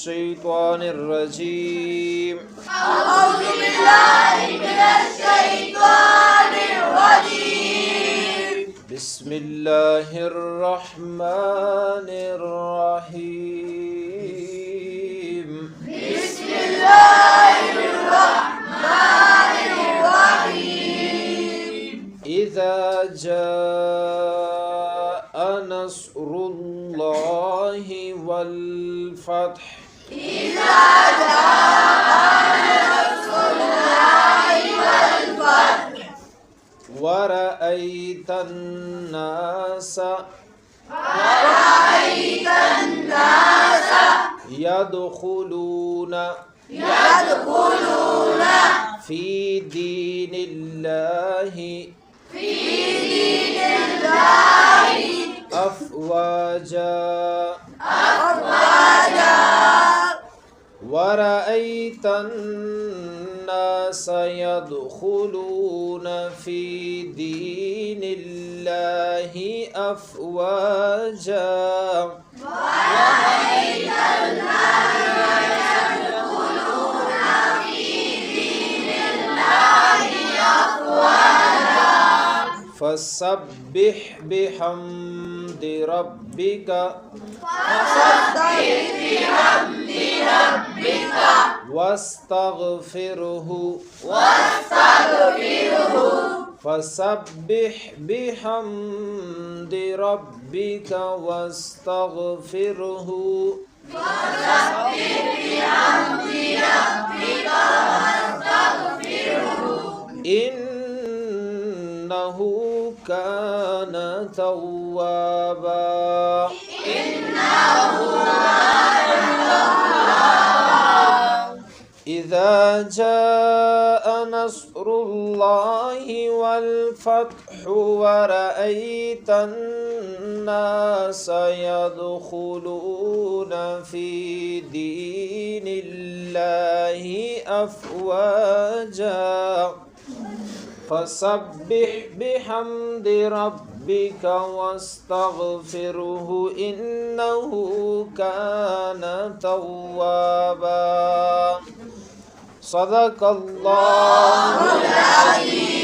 الشيطان الرجيم. أعوذ بالله من الشيطان الرجيم. بسم الله الرحمن الرحيم. بسم الله الرحمن الرحيم. إذا جاء نصر الله والفتح. إذا جاء نصر الله والفتح. ورأيت الناس يدخلون في دين الله أفواجا. ورأيت الناس يدخلون في دين الله أفواجا. فسبح بحمد ربك واستغفره. فسبح بحمد ربك واستغفره. إنه كان توابا. إذا جاء نصر الله والفتح ورأيت الناس يدخلون في دين الله أفواجا. فسبح بحمد ربك واستغفره إنه كان توابا. صدق الله العظيم.